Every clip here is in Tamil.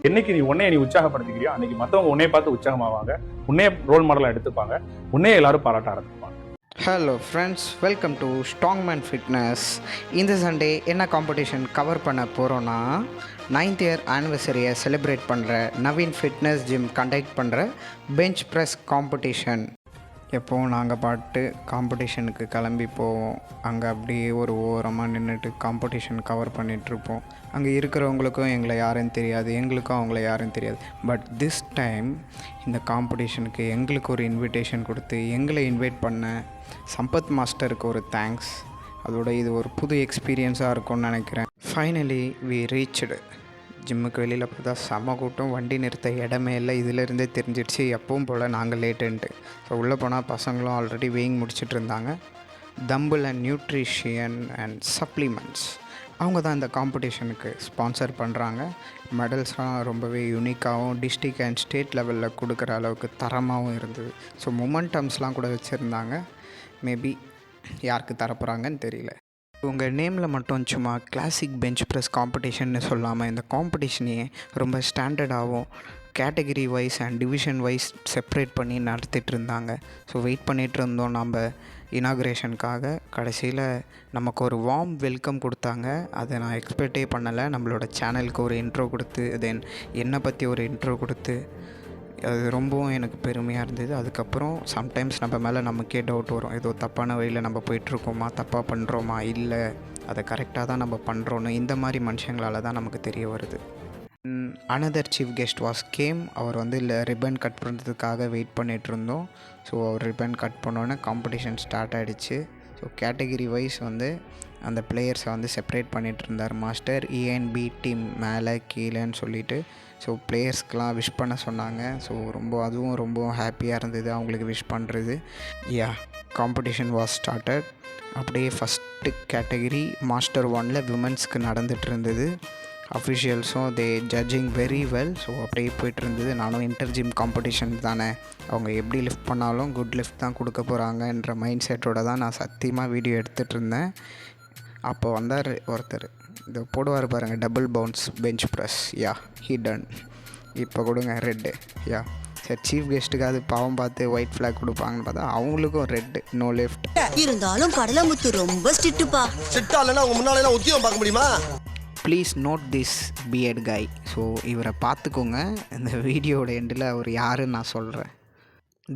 என்னைக்கு நீ உற்சாகப்படுத்திக்கிறியோ அன்னைக்கு மற்றவங்க உன்னைய பார்த்து உற்சாகமாவாங்க, உன்னைய ரோல் மாடலாக எடுத்துப்பாங்க, உன்னைய எல்லாரும் பாராட்ட ஆரம்பிப்பாங்க. Hello friends, welcome to strongman fitness. இந்த சண்டே என்ன காம்படிஷன் கவர் பண்ண போகிறோன்னா, 9th இயர் ஆனிவர்சரியை செலிப்ரேட் பண்ணுற நவீன் ஃபிட்னஸ் ஜிம் கண்டக்ட் பண்ணுற பெஞ்ச் ப்ரெஸ் காம்படிஷன். எப்போவும் நாங்கள் பாட்டு காம்படிஷனுக்கு கிளம்பி போவோம். அங்கே அப்படியே ஒரு ஓரமாக நின்றுட்டு காம்படிஷன் கவர் பண்ணிகிட்ருப்போம். அங்கே இருக்கிறவங்களுக்கும் எங்களை யாரும் தெரியாது, எங்களுக்கும் அவங்கள யாரும் தெரியாது. பட் திஸ் டைம் இந்த காம்படிஷனுக்கு எங்களுக்கு ஒரு இன்விடேஷன் கொடுத்து எங்களை இன்வைட் பண்ண சம்பத் மாஸ்டருக்கு ஒரு தேங்க்ஸ். அதோட இது ஒரு புது எக்ஸ்பீரியன்ஸாக இருக்கும்னு நினைக்கிறேன். Finally we reached. ஜிம்முக்கு வெளியில் பார்த்தா செம கூட்டம், வண்டி நிறுத்த இடமே இல்லை. இதிலேருந்தே தெரிஞ்சிடுச்சு எப்பவும் போல் நாங்கள் லேட்டுன்ட்டு. ஸோ உள்ளே போனால் பசங்களும் ஆல்ரெடி வெயிங் முடிச்சுட்டு இருந்தாங்க. Tumble and nutrition and supplements அவங்க தான் இந்த காம்படிஷனுக்கு ஸ்பான்சர் பண்ணுறாங்க. மெடல்ஸ்லாம் ரொம்பவே யூனிக்காகவும் டிஸ்ட்ரிக்ட் அண்ட் ஸ்டேட் லெவலில் கொடுக்குற அளவுக்கு தரமாகவும் இருந்தது. ஸோ மொமெண்டம்ஸ்லாம் கூட வச்சுருந்தாங்க. மேபி யாருக்கு தரப்போகிறாங்கன்னு தெரியல. உங்கள் நேமில் மட்டும் சும்மா கிளாசிக் பெஞ்ச் ப்ரெஸ் காம்படிஷன்னு சொல்லாமல் இந்த காம்படிஷனையே ரொம்ப ஸ்டாண்டர்டாகவும் category wise and division wise separate பண்ணி நடத்திட்டு இருந்தாங்க. ஸோ வெயிட் பண்ணிகிட்டு இருந்தோம் நம்ம இனாகுரேஷனுக்காக. கடைசியில் நமக்கு ஒரு வார்ம் வெல்கம் கொடுத்தாங்க. அதை நான் எக்ஸ்பெக்டே பண்ணலை. நம்மளோட சேனலுக்கு ஒரு இன்ட்ரோ கொடுத்து, தென் என்னை பற்றி ஒரு இன்ட்ரோ கொடுத்து, அது ரொம்பவும் எனக்கு பெருமையாக இருந்தது. அதுக்கப்புறம் சம்டைம்ஸ் நம்ம மேலே நமக்கே டவுட் வரும், ஏதோ தப்பான வழியில் நம்ம போயிட்டுருக்கோமா, தப்பாக பண்ணுறோமா, இல்லை அதை கரெக்டாக தான் நம்ம பண்ணுறோன்னு இந்த மாதிரி மனுஷங்களால் தான் நமக்கு தெரிய வருது. Another chief guest came. அவர் இல்லை ரிப்பன் கட் பண்ணுறதுக்காக வெயிட் பண்ணிகிட்ருந்தோம். ஸோ அவர் ரிப்பன் கட் பண்ணோன்னே காம்படிஷன் ஸ்டார்ட் ஆகிடுச்சு. ஸோ கேட்டகிரி வைஸ் அந்த பிளேயர்ஸை செப்பரேட் பண்ணிகிட்டு இருந்தார் மாஸ்டர். ஏஎன்பி டீம் மேலே கீழேன்னு சொல்லிவிட்டு ஸோ பிளேயர்ஸ்க்கெலாம் விஷ் பண்ண சொன்னாங்க. ஸோ அதுவும் ரொம்ப ஹாப்பியாக இருந்தது அவங்களுக்கு விஷ் பண்ணுறது. Competition was started. அப்படியே ஃபஸ்ட்டு கேட்டகிரி மாஸ்டர் 1ல் விமன்ஸ்க்கு நடந்துகிட்டு இருந்தது. அஃபிஷியல்ஸும் ஜட்ஜிங் வெரி வெல். ஸோ அப்படியே போய்ட்டு இருந்தது. நானும் இன்டர் ஜிம் காம்படிஷன் தானே, அவங்க எப்படி லிஃப்ட் பண்ணாலும் குட் லிஃப்ட் தான் கொடுக்க போகிறாங்கன்ற மைண்ட் செட்டோடு தான் நான் சத்தியமாக வீடியோ எடுத்துகிட்டு இருந்தேன். அப்போ வந்தார் ஒருத்தர், இதை போடுவார் பாருங்கள், double bounce bench press. He done. இப்போ கொடுங்க ரெட்டு. சரி, சீஃப் கெஸ்ட்டுக்கு அது பாவம் பார்த்து ஒயிட் ஃப்ளாக் கொடுப்பாங்கன்னு பார்த்தா அவங்களுக்கும் ரெட்டு, நோ லெஃப்ட். இருந்தாலும் கடலமுத்து ரொம்ப ஸ்ட்ரிக்ட்டுப்பா. ஸ்ட்ரிக்ட்டா இல்லைன்னா உங்க முன்னால எல்லாம் உத்தியோகம் பார்க்க முடியுமா? Please note this bearded guy. So இவரை பார்த்துக்கோங்க. இந்த வீடியோட எண்டில் அவர் யாருன்னு நான் சொல்கிறேன்.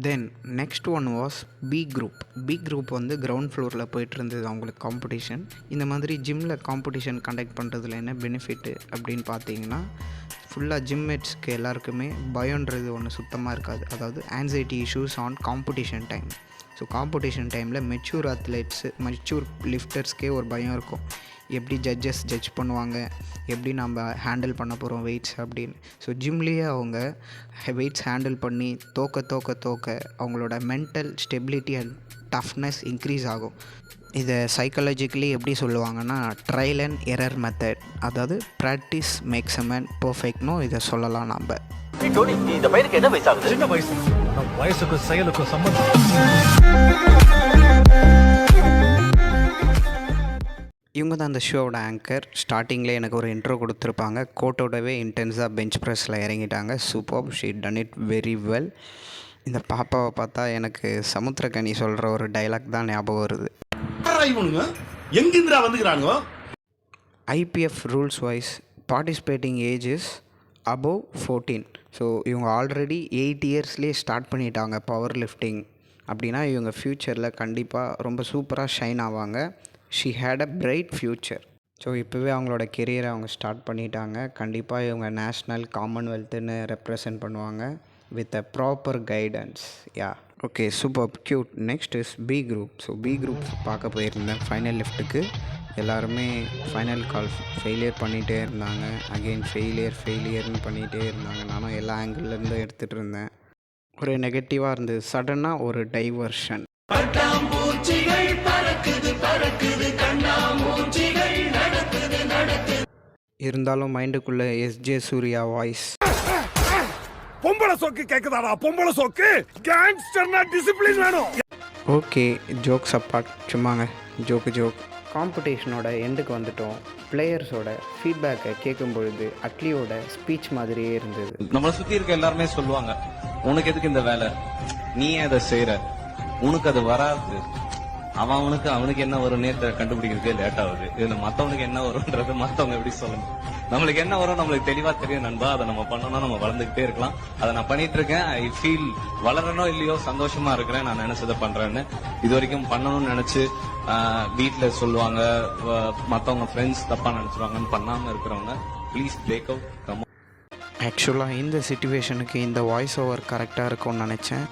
Then next one was B group. B group ground ஃப்ளோரில் போயிட்டு இருந்தது அவங்களுக்கு காம்படிஷன். இந்த மாதிரி ஜிம்மில் காம்படிஷன் கண்டக்ட் பண்ணுறதுல என்ன பெனிஃபிட்டு அப்படின்னு பார்த்தீங்கன்னா, ஃபுல்லாக ஜிம்மேட்ஸ்க்கு எல்லாருக்குமே பயன்றது ஒன்று சுத்தமாக இருக்காது. அதாவது anxiety issues on competition time. So competition டைமில் மெச்சூர் மெச்சூர் லிஃப்டர்ஸ்க்கே ஒரு பயம் இருக்கும். எப்படி ஜட்ஜஸ் ஜட்ஜ் பண்ணுவாங்க, எப்படி நம்ம ஹேண்டில் பண்ண போகிறோம் வெயிட்ஸ் அப்படின்னு. ஸோ ஜிம்லேயே அவங்க வெயிட்ஸ் ஹேண்டில் பண்ணி தோக்க அவங்களோட mental stability and toughness increase ஆகும். இதை சைக்காலஜிக்கலி எப்படி சொல்லுவாங்கன்னா, ட்ரையல் அண்ட் எரர் மெத்தட். அதாவது ப்ராக்டிஸ் மேக்ஸ் அ மேன் பர்ஃபெக்ட்னு இதை சொல்லலாம். நம்ம இந்த பையனுக்கு என்ன வயசாகுது? சின்ன வயசு, வயசுக்கும் செயலுக்கும் சம்பந்தம். இவங்க தான் அந்த ஷோவோட ஆங்கர். ஸ்டார்டிங்கில் எனக்கு ஒரு இன்ட்ரோ கொடுத்துருப்பாங்க. கோட்டோடவே இன்டென்ஸாக பெஞ்ச் ப்ரெஸ்ஸில் இறங்கிட்டாங்க. Super, she done it very well. இந்த பாப்பாவை பார்த்தா எனக்கு சமுத்திரக்கனி சொல்கிற ஒரு டைலாக் தான் ஞாபகம் வருது. எங்கிந்திரா வந்துக்கிறாங்க? IPF rules wise participating age is above 14. ஸோ இவங்க ஆல்ரெடி 8 இயர்ஸ்லேயே ஸ்டார்ட் பண்ணிட்டாங்க பவர் லிஃப்டிங். அப்படின்னா இவங்க ஃப்யூச்சரில் கண்டிப்பாக ரொம்ப சூப்பராக ஷைன் ஆவாங்க. She had a bright future. So இப்போவே அவங்களோட கெரியரை அவங்க ஸ்டார்ட் பண்ணிட்டாங்க. கண்டிப்பாக இவங்க நேஷ்னல் காமன்வெல்த்துன்னு ரெப்ரசன்ட் பண்ணுவாங்க with a proper guidance. Okay, super cute. Next is B group. So B group பார்க்க போயிருந்தேன் ஃபைனல் லிஃப்ட்டுக்கு. எல்லாருமே ஃபைனல் கால் ஃபெயிலியர் பண்ணிகிட்டே இருந்தாங்க. அகெயின் ஃபெயிலியர்னு பண்ணிகிட்டே இருந்தாங்க. நானும் எல்லா ஆங்கிள்லேருந்து எடுத்துகிட்டு இருந்தேன். ஒரு நெகட்டிவாக இருந்தது. சடனாக ஒரு டைவர்ஷன். இருந்தாலும் மைண்டுக்குள்ளே எஸ்ஜே சூர்யா வாய்ஸ். பொம்பளை சோக்கு கேக்குதாடா? பொம்பளை சோக்கு கேங்ஸ்டர்னா டிசிப்ளின் வேணும். ஓகே, ஜோக்ஸ் அப்பார்ட், சும்மாங்க ஜோக்கு. காம்படிஷனோட எண்டுக்கு வந்துட்டோம். பிளேயர்ஸோட ஃபீட்பேக்கை கேட்கும் பொழுது அட்லியோட ஸ்பீச் மாதிரியே இருந்தது. நம்மளை சுத்தி இருக்க எல்லாருமே சொல்லுவாங்க, உனக்கு எதுக்கு இந்த வேலை, நீ ஏன் அதை செய்யற, உனக்கு அது வராது, அவனுக்கு என்ன வரும்னே கண்டுபிடிக்கிறதுக்கே லேட் ஆகுது. இதுல மத்தவனுக்கு என்ன வரும்ன்றது மத்தவங்க எப்படி சொல்லணும். நம்மளுக்கு என்ன வரும் நம்மளுக்கு தெளிவா தெரியும் நண்பா. அதை நம்ம பண்ணோம்னா நம்ம வளர்ந்துகிட்டே இருக்கலாம். அதை நான் பண்ணிட்டு இருக்கேன். ஐ ஃபீல் வளரனோ இல்லையோ சந்தோஷமா இருக்கிறேன். நான் நினைச்சதை பண்றேன்னு இது வரைக்கும் பண்ணணும்னு நினைச்சு வீட்டுல சொல்லுவாங்க, மத்தவங்க ஃப்ரெண்ட்ஸ் தப்பா நினைச்சிருவாங்கன்னு பண்ணாம இருக்கிறவங்க ப்ளீஸ் பிரேக் அவுட் கம். ஆக்சுவலாக இந்த சிச்சுவேஷனுக்கு இந்த வாய்ஸ் ஓவர் கரெக்டாக இருக்கும்னு நினச்சேன்.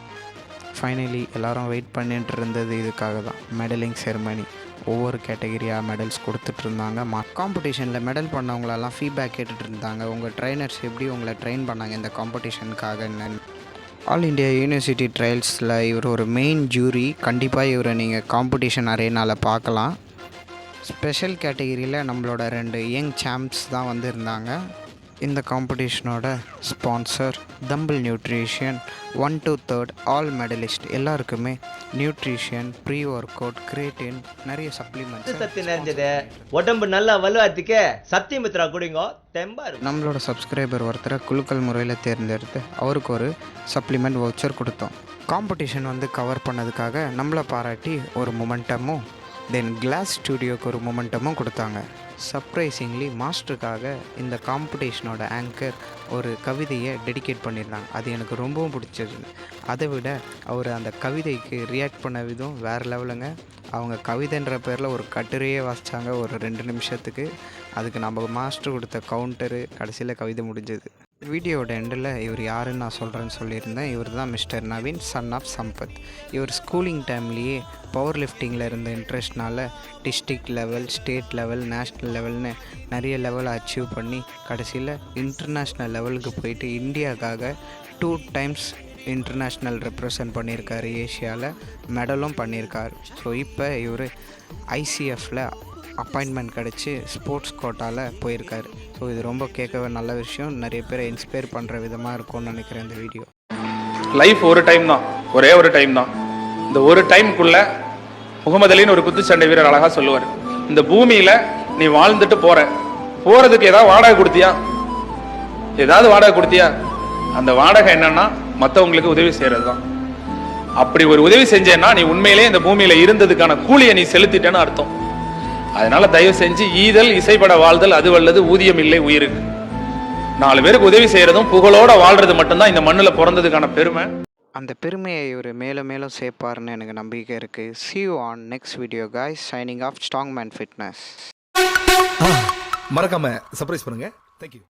ஃபைனலி எல்லாரும் வெயிட் பண்ணிட்டு இருந்தது இதுக்காக தான். மெடலிங் செரமனி, ஒவ்வொரு கேட்டகரியாக மெடல்ஸ் கொடுத்துட்டு இருந்தாங்க. காம்படிஷனில் மெடல் பண்ணவங்களெல்லாம் ஃபீட்பேக் கேட்டுட்டு இருந்தாங்க. உங்கள் ட்ரைனர்ஸ் எப்படி உங்களை ட்ரெயின் பண்ணாங்க இந்த காம்படிஷனுக்காகன்னு. ஆல் இண்டியா யூனிவர்சிட்டி ட்ரையல்ஸில் இவர் ஒரு மெயின் ஜூரி. கண்டிப்பாக இவரை நீங்கள் காம்படிஷன் அரேனாவில் பார்க்கலாம். ஸ்பெஷல் கேட்டகரியில் நம்மளோட 2 யங் சாம்ப்ஸ் தான் வந்திருந்தாங்க. இந்த காம்படிஷனோட ஸ்பான்சர் தம்பிள் nutrition. 1 to 3rd all medalist எல்லாருக்குமே nutrition, pre workout, creatine, நிறைய சப்ளிமெண்ட்ஸ் சத்து நிறைஞ்சது உடம்பு நல்லா வலுவாத்துக்கு சத்தியமித்ரா குடிங்க தெம்பா இருக்கும். நம்மளோட சப்ஸ்கிரைபர் ஒருத்தரை குலுக்கல் முறையில் தேர்ந்தெடுத்து அவருக்கு ஒரு சப்ளிமெண்ட் வவுச்சர் கொடுத்தோம். காம்படிஷன் வந்து கவர் பண்ணதுக்காக நம்மளை பாராட்டி ஒரு மொமெண்டமும், தென் கிளாஸ் ஸ்டுடியோக்கு ஒரு மொமெண்டமும் கொடுத்தாங்க. சர்ப்ரைசிங்லி மாஸ்டருக்காக இந்த காம்படிஷனோட ஆங்கர் ஒரு கவிதையை டெடிகேட் பண்ணியிருந்தாங்க. அது எனக்கு ரொம்பவும் பிடிச்சது. அதை விட அவர் அந்த கவிதைக்கு ரியாக்ட் பண்ண விதம் வேறு லெவலுங்க. அவங்க கவிதைன்ற பேரில் ஒரு கட்டுரையே வாசித்தாங்க ஒரு 2 நிமிஷத்துக்கு. அதுக்கு நம்ம மாஸ்டர் கொடுத்த கவுண்டரு கடைசியில் கவிதை முடிஞ்சது. வீடியோட எண்டில் இவர் யாருன்னு நான் சொல்கிறேன்னு சொல்லியிருந்தேன். இவர் தான் mister Naveen, son of Sampath. இவர் ஸ்கூலிங் டைம்லேயே பவர் லிஃப்டிங்கில் இருந்த இன்ட்ரெஸ்ட்னால district level, state level, national லெவல்னு நிறைய லெவல் அச்சீவ் பண்ணி கடைசியில் இன்டர்நேஷ்னல் லெவலுக்கு போயிட்டு இந்தியாவுக்காக 2 times இன்டர்நேஷ்னல் ரெப்ரசன்ட் பண்ணியிருக்காரு. ஏஷியாவில் மெடலும் பண்ணியிருக்கார். ஸோ இப்போ இவர் ஐசிஎஃப்பில் அப்பாயின்மெண்ட் கிடச்சி ஸ்போர்ட்ஸ் கோட்டாவில் போயிருக்காரு. ஸோ இது ரொம்ப கேட்கவே நல்ல விஷயம். நிறைய பேரை இன்ஸ்பயர் பண்ணுற விதமாக இருக்கும்னு நினைக்கிறேன் இந்த வீடியோ. லைஃப் ஒரு டைம் தான், ஒரே ஒரு டைம் தான். இந்த ஒரு டைமுக்குள்ள முகமது அலின்னு ஒரு குத்துச்சண்டை வீரர் அழகா சொல்லுவார், இந்த பூமியில நீ வாழ்ந்துட்டு போறதுக்கு ஏதாவது வாடகை கொடுத்தியா, ஏதாவது வாடகை கொடுத்தியா, அந்த வாடகை என்னன்னா மற்றவங்களுக்கு உதவி செய்யறது தான். அப்படி ஒரு உதவி செஞ்சேன்னா நீ உண்மையிலே இந்த பூமியில இருந்ததுக்கான கூலியை நீ செலுத்திட்டேன்னு அர்த்தம். அதனால தயவு செஞ்சு ஈதல் இசைப்பட வாழ்தல் அது வல்லது, ஊதியம் இல்லை உயிருக்கு. 4 பேருக்கு உதவி செய்யறதும் புகழோட வாழ்றது மட்டும்தான் இந்த மண்ணுல பிறந்ததுக்கான பெருமை. அந்த பெருமையை இவர் மேலும் மேலும் சேர்ப்பாருன்னு எனக்கு நம்பிக்கை இருக்குது. See you on next video guys. Signing off, Strongman Fitness. மறக்காம சர்ப்ரைஸ் பண்ணுங்க. தேங்க்யூ.